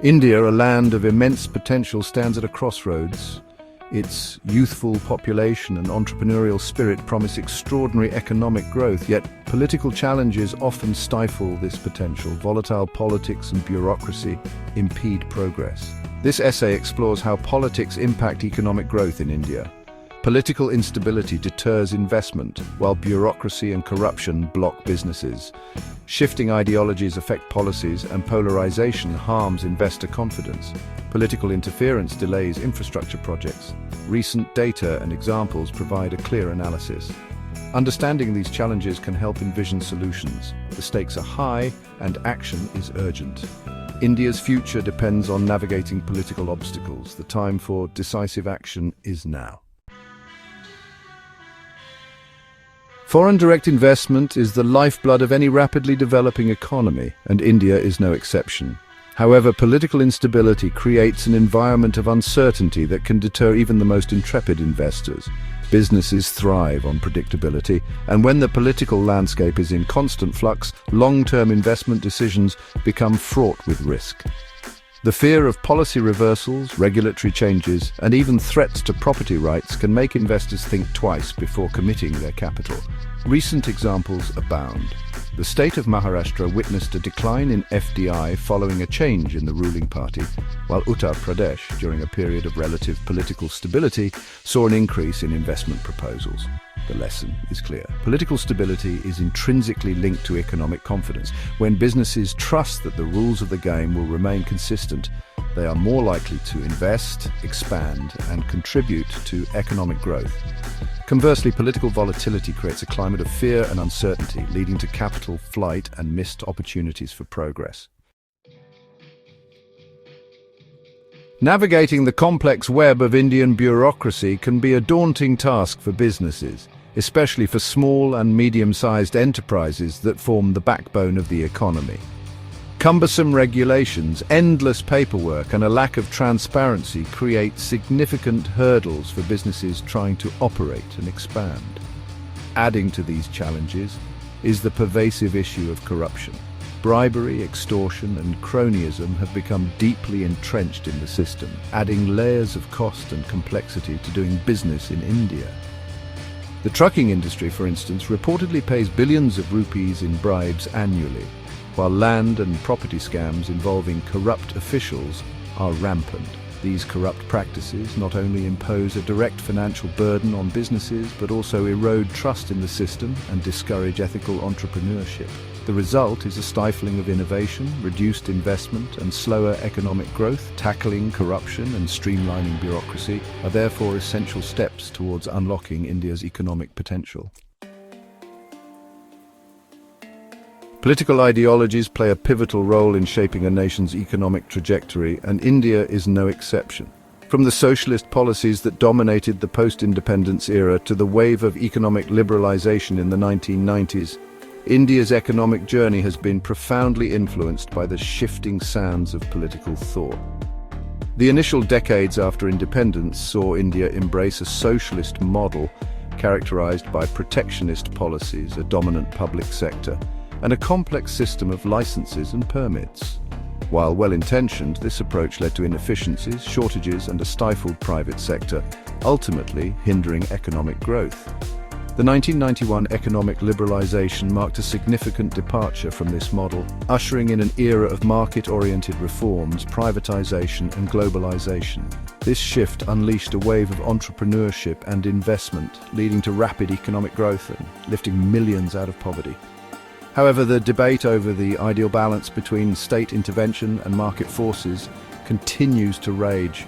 India, a land of immense potential, stands at a crossroads. Its youthful population and entrepreneurial spirit promise extraordinary economic growth, yet political challenges often stifle this potential. Volatile politics and bureaucracy impede progress. This essay explores how politics impact economic growth in India. Political instability deters investment, while bureaucracy and corruption block businesses. Shifting ideologies affect policies, and polarization harms investor confidence. Political interference delays infrastructure projects. Recent data and examples provide a clear analysis. Understanding these challenges can help envision solutions. The stakes are high, and action is urgent. India's future depends on navigating political obstacles. The time for decisive action is now. Foreign direct investment is the lifeblood of any rapidly developing economy, and India is no exception. However, political instability creates an environment of uncertainty that can deter even the most intrepid investors. Businesses thrive on predictability, and when the political landscape is in constant flux, long-term investment decisions become fraught with risk. The fear of policy reversals, regulatory changes, and even threats to property rights can make investors think twice before committing their capital. Recent examples abound. The state of Maharashtra witnessed a decline in FDI following a change in the ruling party, while Uttar Pradesh, during a period of relative political stability, saw an increase in investment proposals. The lesson is clear. Political stability is intrinsically linked to economic confidence. When businesses trust that the rules of the game will remain consistent, they are more likely to invest, expand, and contribute to economic growth. Conversely, political volatility creates a climate of fear and uncertainty, leading to capital flight and missed opportunities for progress. Navigating the complex web of Indian bureaucracy can be a daunting task for businesses, especially for small and medium-sized enterprises that form the backbone of the economy. Cumbersome regulations, endless paperwork, and a lack of transparency create significant hurdles for businesses trying to operate and expand. Adding to these challenges is the pervasive issue of corruption. Bribery, extortion, and cronyism have become deeply entrenched in the system, adding layers of cost and complexity to doing business in India. The trucking industry, for instance, reportedly pays billions of rupees in bribes annually, while land and property scams involving corrupt officials are rampant. These corrupt practices not only impose a direct financial burden on businesses, but also erode trust in the system and discourage ethical entrepreneurship. The result is a stifling of innovation, reduced investment, and slower economic growth. Tackling corruption and streamlining bureaucracy are therefore essential steps towards unlocking India's economic potential. Political ideologies play a pivotal role in shaping a nation's economic trajectory, and India is no exception. From the socialist policies that dominated the post-independence era to the wave of economic liberalization in the 1990s, India's economic journey has been profoundly influenced by the shifting sands of political thought. The initial decades after independence saw India embrace a socialist model characterized by protectionist policies, a dominant public sector, and a complex system of licenses and permits. While well-intentioned, this approach led to inefficiencies, shortages, and a stifled private sector, ultimately hindering economic growth. The 1991 economic liberalization marked a significant departure from this model, ushering in an era of market-oriented reforms, privatization, and globalization. This shift unleashed a wave of entrepreneurship and investment, leading to rapid economic growth and lifting millions out of poverty. However, the debate over the ideal balance between state intervention and market forces continues to rage,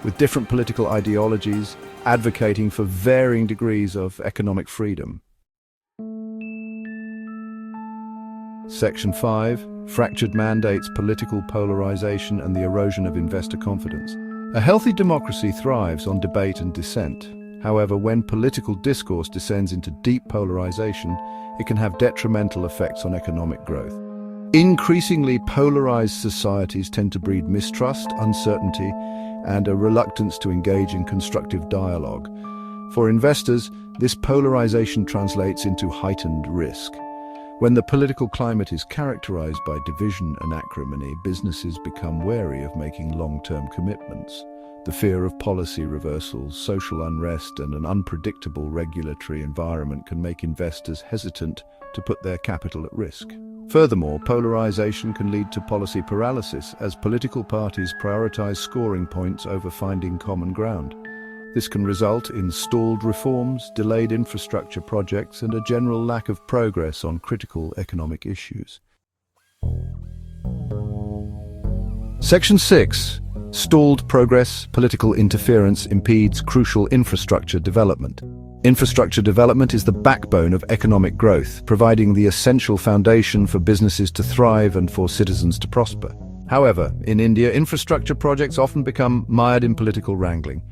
with different political ideologies advocating for varying degrees of economic freedom. Section 5. Fractured mandates, political polarization, and the erosion of investor confidence. A healthy democracy thrives on debate and dissent. However, when political discourse descends into deep polarization, it can have detrimental effects on economic growth. Increasingly polarized societies tend to breed mistrust, uncertainty, and a reluctance to engage in constructive dialogue. For investors, this polarization translates into heightened risk. When the political climate is characterized by division and acrimony, businesses become wary of making long-term commitments. The fear of policy reversals, social unrest, and an unpredictable regulatory environment can make investors hesitant to put their capital at risk. Furthermore, polarization can lead to policy paralysis as political parties prioritize scoring points over finding common ground. This can result in stalled reforms, delayed infrastructure projects, and a general lack of progress on critical economic issues. Section 6. Stalled progress, political interference impedes crucial infrastructure development. Infrastructure development is the backbone of economic growth, providing the essential foundation for businesses to thrive and for citizens to prosper. However, in India, infrastructure projects often become mired in political wrangling,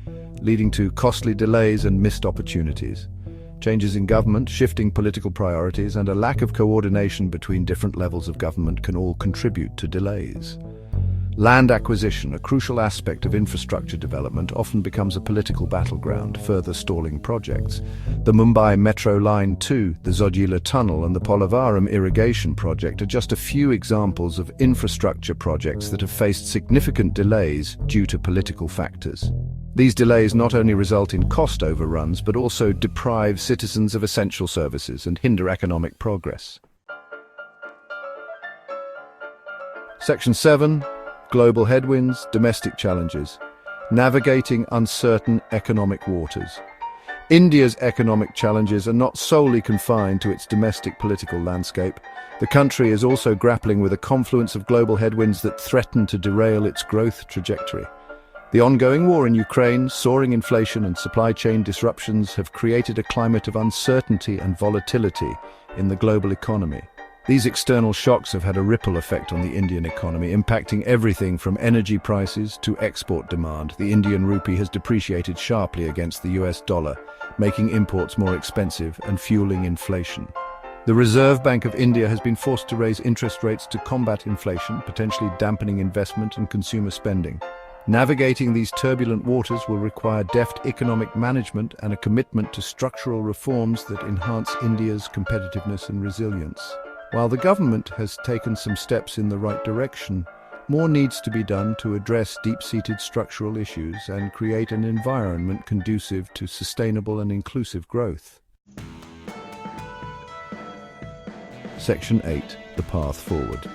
leading to costly delays and missed opportunities. Changes in government, shifting political priorities, and a lack of coordination between different levels of government can all contribute to delays. Land acquisition, a crucial aspect of infrastructure development, often becomes a political battleground, further stalling projects. The Mumbai Metro Line 2, the Zojila Tunnel, and the Polavaram Irrigation Project are just a few examples of infrastructure projects that have faced significant delays due to political factors. These delays not only result in cost overruns, but also deprive citizens of essential services and hinder economic progress. Section 7. Global headwinds, domestic challenges. Navigating uncertain economic waters. India's economic challenges are not solely confined to its domestic political landscape. The country is also grappling with a confluence of global headwinds that threaten to derail its growth trajectory. The ongoing war in Ukraine, soaring inflation, and supply chain disruptions have created a climate of uncertainty and volatility in the global economy. These external shocks have had a ripple effect on the Indian economy, impacting everything from energy prices to export demand. The Indian rupee has depreciated sharply against the US dollar, making imports more expensive and fueling inflation. The Reserve Bank of India has been forced to raise interest rates to combat inflation, potentially dampening investment and consumer spending. Navigating these turbulent waters will require deft economic management and a commitment to structural reforms that enhance India's competitiveness and resilience. While the government has taken some steps in the right direction, more needs to be done to address deep-seated structural issues and create an environment conducive to sustainable and inclusive growth. Section 8. The path forward.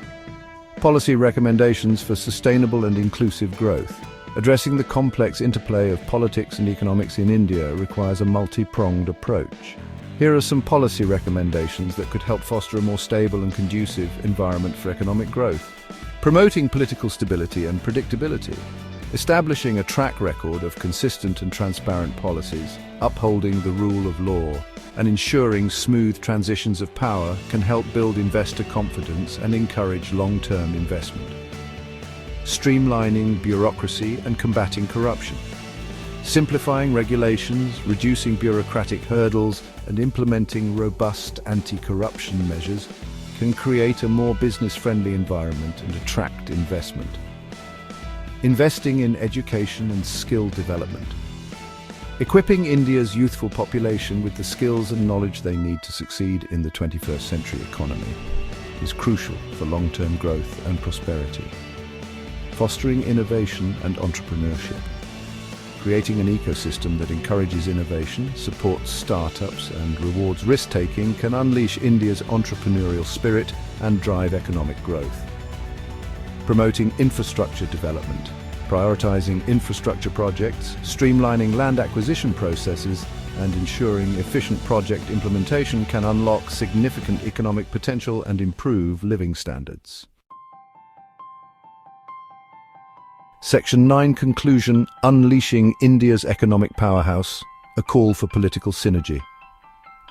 Policy recommendations for sustainable and inclusive growth. Addressing the complex interplay of politics and economics in India requires a multi-pronged approach. Here are some policy recommendations that could help foster a more stable and conducive environment for economic growth. Promoting political stability and predictability. Establishing a track record of consistent and transparent policies, upholding the rule of law, and ensuring smooth transitions of power can help build investor confidence and encourage long-term investment. Streamlining bureaucracy and combating corruption. Simplifying regulations, reducing bureaucratic hurdles, and implementing robust anti-corruption measures can create a more business-friendly environment and attract investment. Investing in education and skill development. Equipping India's youthful population with the skills and knowledge they need to succeed in the 21st century economy is crucial for long-term growth and prosperity. Fostering innovation and entrepreneurship. Creating an ecosystem that encourages innovation, supports startups, and rewards risk-taking can unleash India's entrepreneurial spirit and drive economic growth. Promoting infrastructure development. Prioritizing infrastructure projects, streamlining land acquisition processes, and ensuring efficient project implementation can unlock significant economic potential and improve living standards. Section 9 Conclusion. Unleashing India's economic powerhouse, a call for political synergy.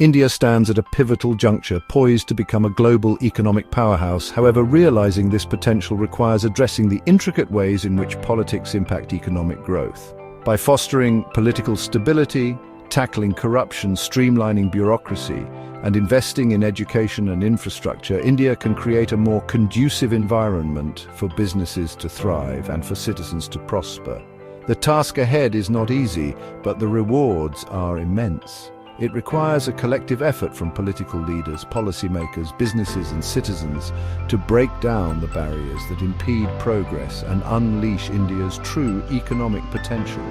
India stands at a pivotal juncture, poised to become a global economic powerhouse. However, realizing this potential requires addressing the intricate ways in which politics impact economic growth. By fostering political stability, tackling corruption, streamlining bureaucracy, and investing in education and infrastructure, India can create a more conducive environment for businesses to thrive and for citizens to prosper. The task ahead is not easy, but the rewards are immense. It requires a collective effort from political leaders, policymakers, businesses and citizens to break down the barriers that impede progress and unleash India's true economic potential.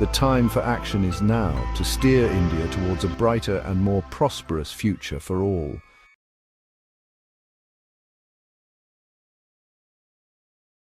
The time for action is now to steer India towards a brighter and more prosperous future for all.